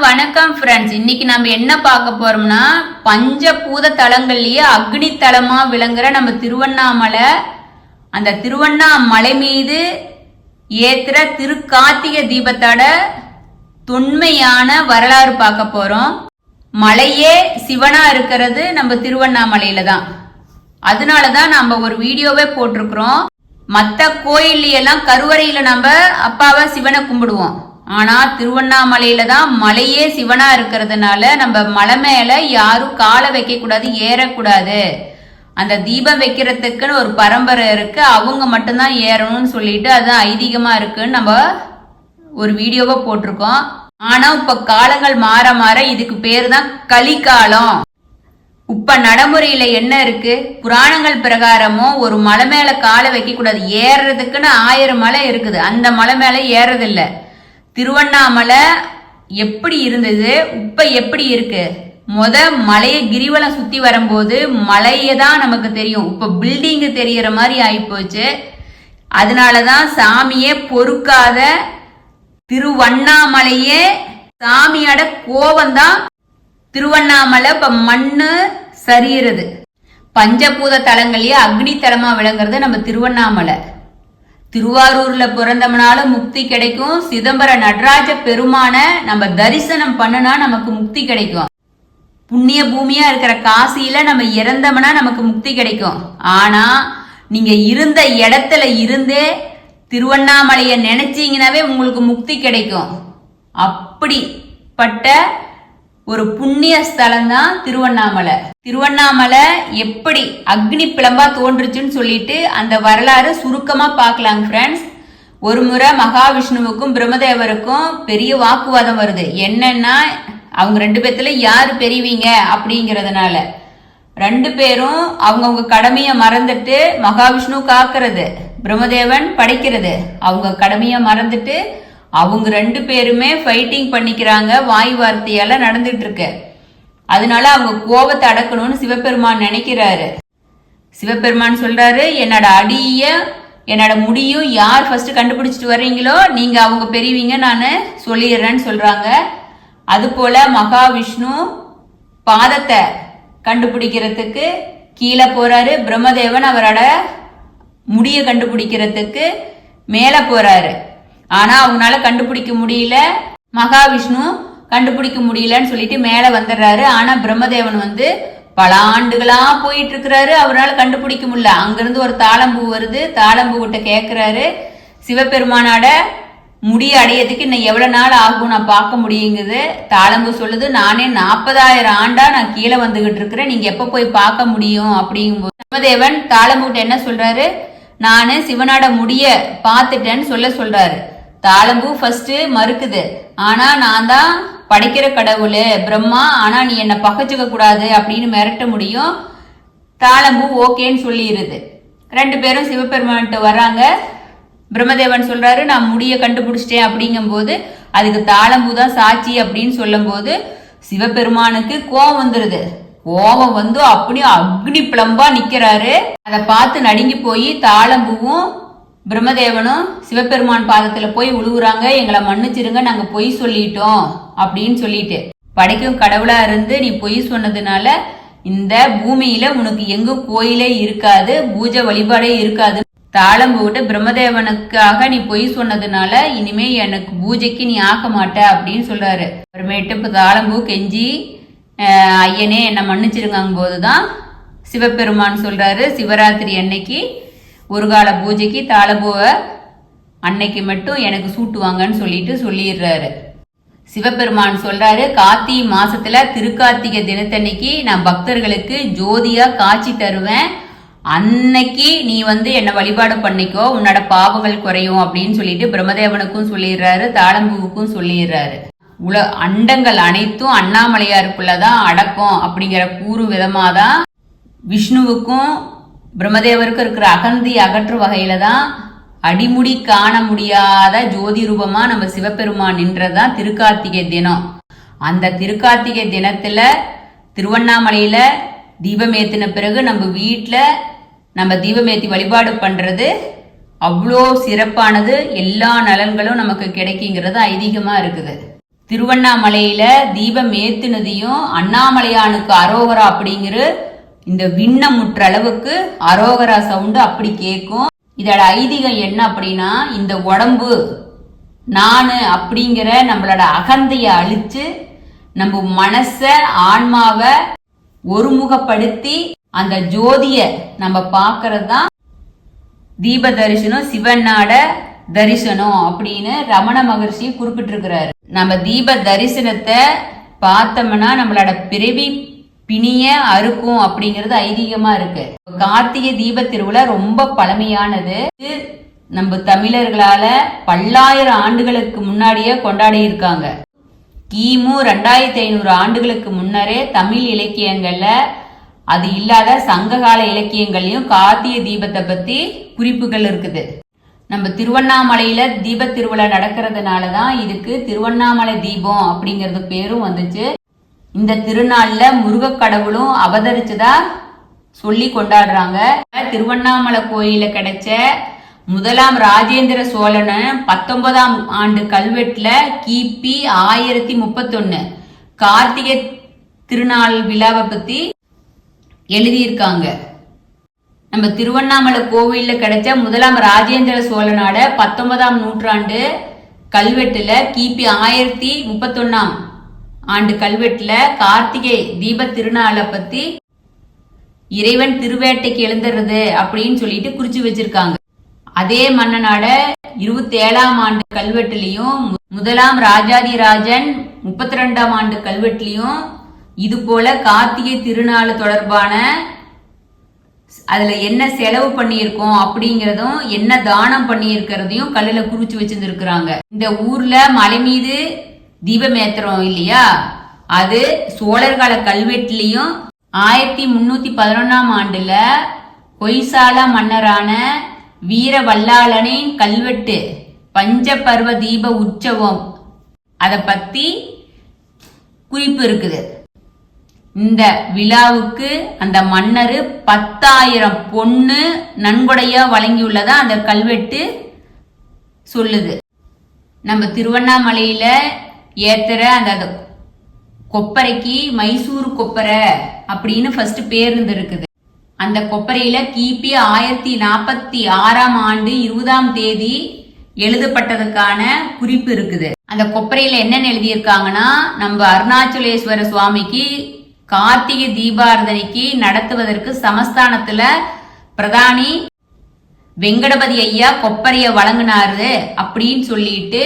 வணக்கம் ஃப்ரெண்ட்ஸ். இன்னைக்கு நம்ம என்ன பார்க்க போறோம்னா பஞ்சபூத தலங்கள்லயே அக்னி தலமா விளங்குற நம்ம திருவண்ணாமலை. அந்த திருவண்ணாமலை மீது ஏத்துற திருக்கார்த்திகை தீபத்தோட தொன்மையான வரலாறு பார்க்க போறோம். மலையே சிவனா இருக்கிறது நம்ம திருவண்ணாமலையில தான். அதனாலதான் நம்ம ஒரு வீடியோவே போட்டிருக்கிறோம். மற்ற கோயில்லாம் கருவறையில நம்ம அப்பாவை சிவனை கும்பிடுவோம். ஆனா திருவண்ணாமலையில தான் மலையே சிவனா இருக்கிறதுனால நம்ம மலை மேல யாரும் காலை வைக்க கூடாது, ஏறக்கூடாது. அந்த தீபம் வைக்கிறதுக்குன்னு ஒரு பரம்பரை இருக்கு, அவங்க மட்டும்தான் ஏறணும்னு சொல்லிட்டு அது ஐதீகமா இருக்குன்னு நம்ம ஒரு வீடியோவை போட்டிருக்கோம். ஆனா இப்ப காலங்கள் மாற மாற இதுக்கு பேரு தான் கலிகாலம். இப்ப நடைமுறையில என்ன இருக்கு, புராணங்கள் பிரகாரமும் ஒரு மலை மேல காலை வைக்க கூடாது, ஏறுறதுக்குன்னு 1000 மலை இருக்குது, அந்த மலை மேல ஏறதில்ல. திருவண்ணாமலை எப்படி இருந்தது, இப்ப எப்படி இருக்கு? மலையை கிரிவலம் சுத்தி வரும்போது மலையை தான் நமக்கு தெரியும், இப்ப பில்டிங் தெரியற மாதிரி ஆயிப்போச்சு. அதனாலதான் சாமியே பொறுக்காத திருவண்ணாமலையே சாமியோட கோவம்தான் திருவண்ணாமலை இப்ப மண்ணு சரியிறது. பஞ்சபூத தலங்களையே அக்னி தலமா விளங்குறது நம்ம திருவண்ணாமலை. திருவாரூர்ல பிறந்தவனால முக்தி கிடைக்கும். சிதம்பர நடராஜ பெருமான நம்ம தரிசனம் பண்ணுனா நமக்கு முக்தி கிடைக்கும். புண்ணிய பூமியா இருக்கிற காசியில நம்ம இறந்தோம்னா நமக்கு முக்தி கிடைக்கும். ஆனா நீங்க இருந்த இடத்துல இருந்தே திருவண்ணாமலைய நினைச்சீங்கன்னாவே உங்களுக்கு முக்தி கிடைக்கும். அப்படிப்பட்ட ஒரு புண்ணிய ஸ்தலம் தான் திருவண்ணாமலை. திருவண்ணாமலை எப்படி அக்னி பிளம்பா தோன்றுச்சுன்னு சொல்லிட்டு அந்த வரலாறு சுருக்கமா பார்க்கலாங்க ஃப்ரெண்ட்ஸ். ஒரு முறை மகாவிஷ்ணுவுக்கும் பிரம்மதேவருக்கும் பெரிய வாக்குவாதம் வருது. என்னன்னா அவங்க 2 பேத்துல யாரு பெரியவீங்க அப்படிங்கறதுனால 2 பேரும் அவங்கவுங்க கடமைய மறந்துட்டு, மகாவிஷ்ணு காக்குறது, பிரம்மதேவன் படைக்கிறது, அவங்க கடமைய மறந்துட்டு அவங்க 2 பேருமே ஃபைட்டிங் பண்ணிக்கிறாங்க. வாய் வார்த்தையால நடந்துட்டு இருக்கு. அதனால அவங்க கோபத்தை அடக்கணும்னு சிவபெருமான் நினைக்கிறாரு. சிவபெருமான் சொல்றாரு, என்னோட அடிய என்னோட முடியும் யார் ஃபர்ஸ்ட் கண்டுபிடிச்சிட்டு வர்றீங்களோ நீங்க அவங்க பெரியவங்க நான் சொல்லிடுறேன்னு சொல்றாங்க. அது போல மகாவிஷ்ணு பாதத்தை கண்டுபிடிக்கிறதுக்கு கீழே போறாரு. பிரம்மதேவன் அவரோட முடிய கண்டுபிடிக்கிறதுக்கு மேல போறாரு. ஆனா அவங்களால கண்டுபிடிக்க முடியல. மகாவிஷ்ணு கண்டுபிடிக்க முடியலன்னு சொல்லிட்டு மேல வந்துடுறாரு. ஆனா பிரம்மதேவன் பல ஆண்டுகளா போயிட்டு இருக்கிறாரு, அவரால் கண்டுபிடிக்க முடியல. அங்கிருந்து ஒரு தாளம்பூ வருது. தாளம்பூ கிட்ட கேக்குறாரு, சிவபெருமானோட முடிய அடையதுக்கு இன்னும் எவ்வளவு நாள் ஆகும் நான் பார்க்க முடியுங்குது. தாளம்பூ சொல்லுது, நானே 40,000 ஆண்டா நான் கீழே வந்துகிட்டு இருக்கிறேன், நீங்க எப்ப போய் பார்க்க முடியும் அப்படிங்கும்போது பிரம்மதேவன் தாளம்பூ கிட்ட என்ன சொல்றாரு, நானு சிவனோட முடிய பார்த்துட்டேன்னு சொல்றாரு. தாளம்பூ ஃபர்ஸ்ட் மறுக்குது. ஆனா நான் தான் படைக்கிற கடவுள் பிரம்மா, ஆனா நீ என்ன பகைச்சுக்க கூடாது அப்படின்னு மிரட்ட முடியும். தாளம்பூ ஓகேன்னு சொல்லிடுது. 2 பேரும் சிவபெருமான்கிட்ட வர்றாங்க. பிரம்மதேவன் சொல்றாரு, நான் முடிய கண்டுபிடிச்சிட்டேன் அப்படிங்கும் போது அதுக்கு தாளம்பூ தான் சாட்சி அப்படின்னு சொல்லும் போது சிவபெருமானுக்கு கோபம் வந்துருது. கோபம் அப்படியே அக்னி பிளம்பா நிக்கிறாரு. அதை பார்த்து நடுங்கி போய் தாளம்பூவும் பிரம்மதேவனும் சிவபெருமான் பாதத்துல போய் உழுவுறாங்க. எங்களை மன்னிச்சிருங்க, நாங்க பொய் சொல்லிட்டோம் அப்படின்னு சொல்லிட்டு. படைக்கும் கடவுளா இருந்து நீ பொய் சொன்னதுனால இந்த பூமியில உனக்கு எங்கும் கோயிலே இருக்காது, பூஜை வழிபாடே இருக்காது. தாளம்பூ விட்டு பிரம்மதேவனுக்காக நீ பொய் சொன்னதுனால இனிமே எனக்கு பூஜைக்கு நீ ஆக்க மாட்ட அப்படின்னு சொல்றாரு. அப்புறமேட்டு இப்ப தாளம்பூ கெஞ்சி, ஐயனே என்ன மன்னிச்சிருங்கும் போதுதான் சிவபெருமான் சொல்றாரு, சிவராத்திரி அன்னைக்கு ஒரு கால பூஜைக்கு தாளம்பூவை அன்னைக்கு மட்டும் எனக்கு சூட்டுவாங்கன்னு சொல்லிடுறாரு. சிவபெருமான் சொல்றாரு, கார்த்திகை மாசத்துல திருக்கார்த்திகை தினத்தன்னைக்கு நான் பக்தர்களுக்கு ஜோதியா காட்சி தருவேன், அன்னைக்கு நீ என்ன வழிபாடு பண்ணிக்கோ, உன்னோட பாவங்கள் குறையும் அப்படின்னு சொல்லிட்டு பிரம்மதேவனுக்கும் சொல்லிடுறாரு, தாளம்பூவுக்கும் சொல்லிடுறாரு. அண்டங்கள் அனைத்தும் அண்ணாமலையாருக்குள்ளதான் அடக்கும் அப்படிங்கிற கூறு விதமாதான் விஷ்ணுவுக்கும் பிரம்மதேவருக்கும் இருக்கிற அகந்தி அகற்று வகையில தான் அடிமுடி காண முடியாத ஜோதி ரூபமா நம்ம சிவபெருமான் நின்றதான் திருக்கார்த்திகை தினம். அந்த திருக்கார்த்திகை தினத்துல திருவண்ணாமலையில தீபம் ஏத்தின பிறகு நம்ம வீட்டுல நம்ம தீபம் ஏத்தி வழிபாடு பண்றது அவ்வளோ சிறப்பானது. எல்லா நலன்களும் நமக்கு கிடைக்குங்கிறது ஐதீகமா இருக்குது. திருவண்ணாமலையில தீபம் ஏத்துனதையும் அண்ணாமலையானுக்கு அரோகரா அப்படிங்கிற இந்த விண்ண முற்ற அளவுக்கு அரோகரா சவுண்டு அப்படி கேட்கும். இதோட ஐதீகம் என்ன அப்படின்னா, இந்த உடம்பு நானு அப்படிங்கிற நம்மளோட அகந்தைய அழிச்சு நம்ம மனச ஆன்மாவை ஒருமுகப்படுத்தி அந்த ஜோதிய நம்ம பாக்குறது தான் தீப தரிசனம், சிவனாட தரிசனம் அப்படின்னு ரமண மகர்ஷி குறிப்பிட்டிருக்கிறாரு. நம்ம தீப தரிசனத்தை பார்த்தோம்னா நம்மளோட பிறவி பிணிய அறுக்கும் அப்படிங்கிறது ஐதீகமா இருக்கு. கார்த்திகை தீப திருவிழா ரொம்ப பழமையானது. நம்ம தமிழர்களால பல்லாயிரம் ஆண்டுகளுக்கு முன்னாடியே கொண்டாடி இருக்காங்க. கிமு 2500 ஆண்டுகளுக்கு முன்னரே தமிழ் இலக்கியங்கள்ல, அது இல்லாத சங்ககால இலக்கியங்கள்லயும் கார்த்திகை தீபத்தை பத்தி குறிப்புகள் இருக்குது. நம்ம திருவண்ணாமலையில தீப திருவிழா நடக்கிறதுனாலதான் இதுக்கு திருவண்ணாமலை தீபம் அப்படிங்கறது பேரும் வந்துச்சு. இந்த திருநாள்ல முருக கடவுளும் அவதரிச்சதா சொல்லி கொண்டாடுறாங்க. திருவண்ணாமலை கோயில கிடைச்ச முதலாம் ராஜேந்திர சோழன் 19ஆம் ஆண்டு கல்வெட்டுல கிபி 1031 கார்த்திகை திருநாள் விழாவை பத்தி எழுதியிருக்காங்க. நம்ம திருவண்ணாமலை கோவில்ல கிடைச்ச முதலாம் ராஜேந்திர சோழனோட 19ஆம் நூற்றாண்டு கல்வெட்டுல கிபி 1031ஆம் ஆண்டு கல்வெட்டுல கார்த்திகை தீப திருநாளை பத்தி இறைவன் திருவேட்டைக்கு எழுந்துறது அப்படின்னு சொல்லிட்டு குறிச்சு வச்சிருக்காங்க. அதே மன்னனோட 27ஆம் ஆண்டு கல்வெட்டுலயும் முதலாம் ராஜாதிராஜன் 32ஆம் ஆண்டு கல்வெட்டுலயும் இது போல கார்த்திகை திருநாள் தொடர்பான அதுல என்ன செலவு பண்ணியிருக்கோம் அப்படிங்கறதும் என்ன தானம் பண்ணி இருக்கிறதையும் கல்லுல குறிச்சு வச்சிருந்திருக்கிறாங்க. இந்த ஊர்ல மலை மீது தீபம் ஏத்துறோம் இல்லையா, அது சோழர் கால கல்வெட்டுலயும் 1311ஆம் ஆண்டுல கொய்சால மன்னரான வீர வல்லாளனின் கல்வெட்டு பஞ்சபர்வ தீப உற்சவம் அத பத்தி குறிப்பு இருக்குது. இந்த விழாவுக்கு அந்த மன்னரு 10,000 பொண்ணு நன்கொடையா வழங்கியுள்ளதா அந்த கல்வெட்டு சொல்லுது. நம்ம திருவண்ணாமலையில ஏத்துற அந்த கொப்பரைக்கு மைசூர் கொப்பரை அப்படின்னு ஃபர்ஸ்ட் பேர் இருக்குது. அந்த கொப்பரையில கிபி 1046ஆம் ஆண்டு 20ஆம் தேதி எழுதப்பட்டதுக்கான குறிப்பு இருக்குது. அந்த கொப்பரையில என்னன்னு எழுதியிருக்காங்கன்னா, நம்ம அருணாச்சலேஸ்வர சுவாமிக்கு கார்த்திகை தீபாரதனைக்கு நடத்துவதற்கு சமஸ்தானத்துல பிரதானி வெங்கடபதி ஐயா கொப்பரைய வழங்கினாரு அப்படின்னு சொல்லிட்டு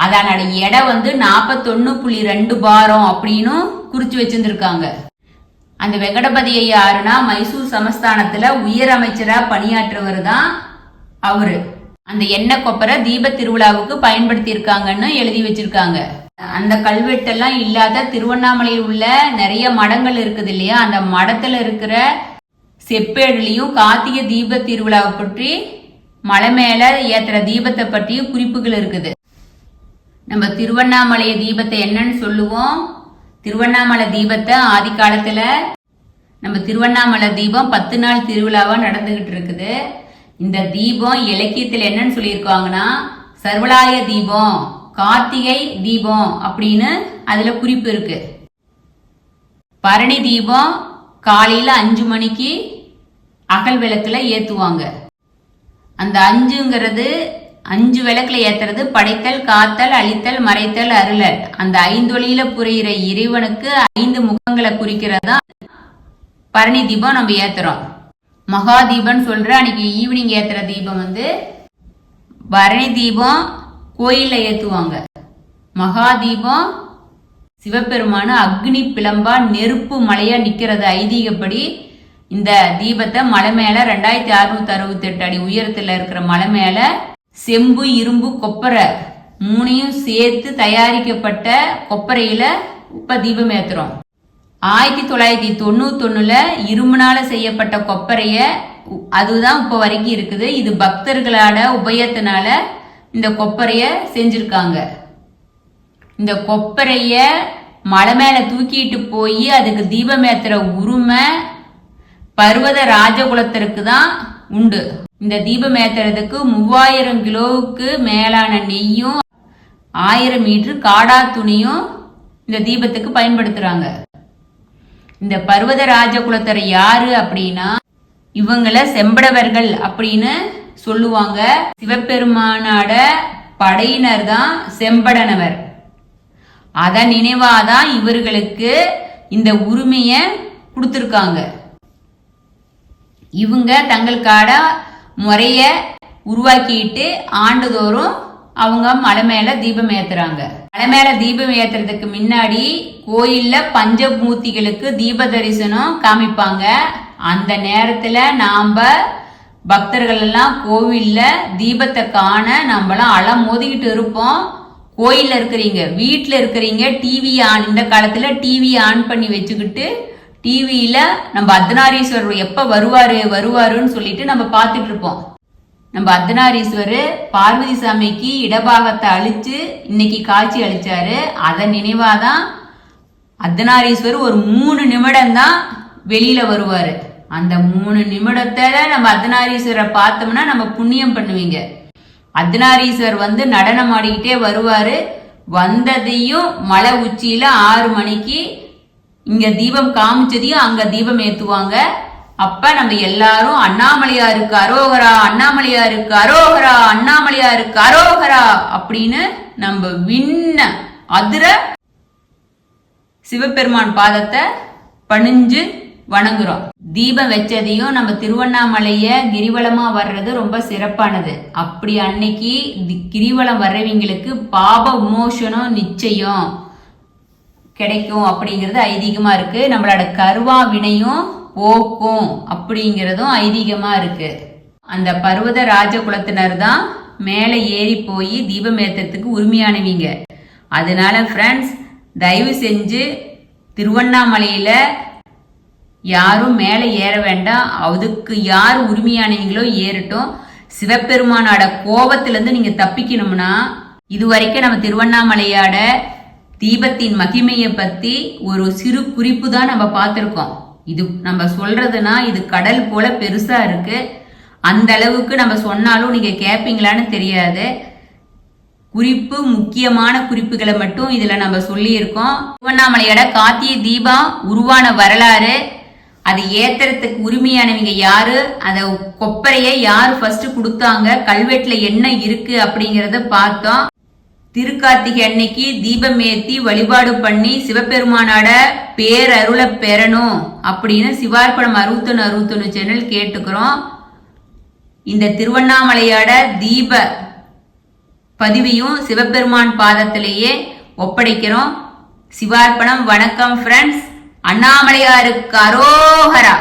அதனோட எடை 41.2 பாரம் அப்படின்னு குறிச்சு வச்சிருந்திருக்காங்க. அந்த வெங்கடபதி ஐயா யாருன்னா மைசூர் சமஸ்தானத்துல உயர் அமைச்சரா பணியாற்றுவர் தான் அவரு. அந்த எண்ணெய் கொப்பரை தீப திருவிழாவுக்கு பயன்படுத்தி இருக்காங்கன்னு எழுதி வச்சிருக்காங்க. அந்த கல்வெட்டெல்லாம் இல்லாத திருவண்ணாமலையில் உள்ள நிறைய மடங்கள் இருக்குது இல்லையா, அந்த மடத்துல இருக்கிற செப்பேடுலயும் கார்த்திகை தீப திருவிழாவை பற்றி மலை மேல ஏத்துற தீபத்தை பற்றியும் குறிப்புகள் இருக்குது. நம்ம திருவண்ணாமலை தீபத்தை என்னன்னு சொல்லுவோம். திருவண்ணாமலை தீபத்தை ஆதி காலத்துல நம்ம திருவண்ணாமலை தீபம் 10 நாள் திருவிழாவா நடந்துகிட்டு இருக்குது. இந்த தீபம் இலக்கியத்துல என்னன்னு சொல்லியிருக்காங்கன்னா, சர்வலாய தீபம், கார்த்திகை தீபம் அப்படின்னு அதுல குறிப்பு இருக்கு. பரணி தீபம் காலையில 5 மணிக்கு அகல் விளக்குல ஏத்துவாங்க. அந்த 5ங்கிறது 5 விளக்குல ஏத்துறது படைத்தல், காத்தல், அழித்தல், மறைத்தல், அருளல். அந்த 5 வழியில புரிகிற இறைவனுக்கு 5 முகங்களை குறிக்கிறதா பரணி தீபம் நம்ம ஏத்துறோம். மகா தீபம் சொல்ற அன்னைக்கு ஈவினிங் ஏத்துற தீபம் பரணி தீபம் கோயில்ல ஏத்துவாங்க. மகா தீபம் சிவபெருமான அக்னி பிளம்பா நெருப்பு மலையா நிக்கிறது ஐதீகப்படி. இந்த தீபத்தை மலை மேல 2668 அடி உயரத்துல இருக்கிற மலை மேல செம்பு, இரும்பு, கொப்பரை 3யும் சேர்த்து தயாரிக்கப்பட்ட கொப்பரையில இப்ப தீபம் ஏத்துறோம். 1991ல இரும்புனால செய்யப்பட்ட கொப்பரைய அதுதான் இப்ப வரைக்கும் இருக்குது. இது பக்தர்களோட உபயத்தினால இந்த கொப்பரைய செஞ்சிருக்காங்க. இந்த கொப்பரைய மலை மேல தூக்கிட்டு போய் அதுக்கு தீபம் ஏத்துற உரிமை பர்வத ராஜகுலத்திற்கு தான் உண்டு. இந்த தீபம் ஏத்துறதுக்கு 3000 கிலோவுக்கு மேலான நெய்யும் 1000 மீட்டர் காடா துணியும் இந்த தீபத்துக்கு பயன்படுத்துறாங்க. இந்த பர்வத ராஜகுலத்தர் யாரு அப்படின்னா இவங்கள செம்படவர்கள் அப்படின்னு சொல்லுவாங்க. சிவபெருமானோட படையினர் தான் செம்படனவர். அதன் நினைவாதான் இவர்களுக்கு இந்த உரிமைய கொடுத்திருக்காங்க. இவங்க தங்களுக்கான முறைய உருவாக்கிட்டு ஆண்டுதோறும் அவங்க மலை மேல தீபம் ஏத்துறாங்க. மலை மேல தீபம் ஏத்துறதுக்கு முன்னாடி கோயில்ல பஞ்சமூர்த்திகளுக்கு தீப தரிசனம் காமிப்பாங்க. அந்த நேரத்துல நாம பக்தர்கள் எல்லாம் கோவில்ல தீபத்தை காண நம்மளாம் அலமோதிக்கிட்டு இருப்போம். கோயில்ல இருக்கிறீங்க, வீட்டுல இருக்கிறீங்க, டிவி ஆன், இந்த காலத்துல டிவி ஆன் பண்ணி வச்சுக்கிட்டு டிவியில நம்ம அர்த்தநாரீஸ்வரர் எப்ப வருவாருன்னு சொல்லிட்டு நம்ம பார்த்துட்டு இருப்போம். நம்ம அர்த்தநாரீஸ்வரர் பார்வதி சாமிக்கு இடபாகத்தை அழிச்சு இன்னைக்கு காட்சி அளிச்சாரு. அதன் நினைவாதான் அர்த்தநாரீஸ்வரர் ஒரு 3 நிமிடம் தான் வெளியில வருவாரு. அந்த 3 நிமிடத்துல நம்ம அர்த்தநாரீஸ்வரரை பார்த்தோம்னா நம்ம புண்ணியம் பண்ணுவீங்க. அர்த்தநாரீஸ்வரர் வந்து நடனம் ஆடிக்கிட்டே வருவாரு. வந்ததையும் மலை உச்சியில 6 மணிக்கு இங்க தீபம் காமிச்சதையும் அங்க தீபம் ஏத்துவாங்க. அப்ப நம்ம எல்லாரும் அண்ணாமலையாருக்கு அரோகரா, அண்ணாமலையாருக்கு அரோகரா, அண்ணாமலையாருக்கு அரோகரா அப்படின்னு நம்ம விண்ண அதிர சிவபெருமான் பாதத்தை பணிஞ்சு வணங்குறோம். தீபம் வச்சதையும் நம்ம திருவண்ணாமலைய கிரிவலமா வர்றது ரொம்ப சிறப்பானது. அப்படி அன்னைக்கு கிரிவலம் வர்றவங்களுக்கு பாப விமோசனம் நிச்சயம் கிடைக்கும் அப்படிங்கிறது ஐதீகமா இருக்கு. நம்மளோட கர்வா வினையும் போக்கும் அப்படிங்கிறதும் ஐதீகமா இருக்கு. அந்த பர்வத ராஜகுலத்தினர் தான் மேல ஏறி போய் தீபம் ஏத்துறதுக்கு உரிமையானவங்க. அதனால ஃப்ரெண்ட்ஸ், தயவு செஞ்சு திருவண்ணாமலையில யாரும் மேல ஏற வேண்டாம். அதுக்கு யார் உரிமையானவங்களோ ஏறட்டும். சிவபெருமானோட கோபத்திலிருந்து நீங்க தப்பிக்கணும்னா இதுவரைக்கும் நம்ம திருவண்ணாமலையோட தீபத்தின் மகிமையை பத்தி ஒரு சிறு குறிப்பு தான் நம்ம பார்த்திருக்கோம். இது நம்ம சொல்றதுன்னா இது கடல் போல பெருசா இருக்கு. அந்த அளவுக்கு நம்ம சொன்னாலும் நீங்க கேப்பீங்களான்னு தெரியாது. குறிப்பு, முக்கியமான குறிப்புகளை மட்டும் இதுல நம்ம சொல்லி இருக்கோம். திருவண்ணாமலையோட கார்த்திகை தீபம் உருவான வரலாறு, அது ஏத்துறதுக்கு உரிமையானவங்க யாரு, அத கொப்பரைய யாரு ஃபர்ஸ்ட் கொடுத்தாங்க, கல்வெட்டுல என்ன இருக்கு அப்படிங்கறத பார்த்தோம். திருக்கார்த்திகை அன்னைக்கு தீபம் ஏத்தி வழிபாடு பண்ணி சிவபெருமானோட பேரருளை பெறணும் அப்படின்னு சிவார்ப்பணம் 61 சேனல் கேட்டுக்கிறோம். இந்த திருவண்ணாமலையோட தீப பதிவையும் சிவபெருமான் பாதத்திலேயே ஒப்படைக்கிறோம். சிவார்ப்பணம். வணக்கம் ஃப்ரெண்ட்ஸ். அண்ணாமலையாருக்கு அரோகரா.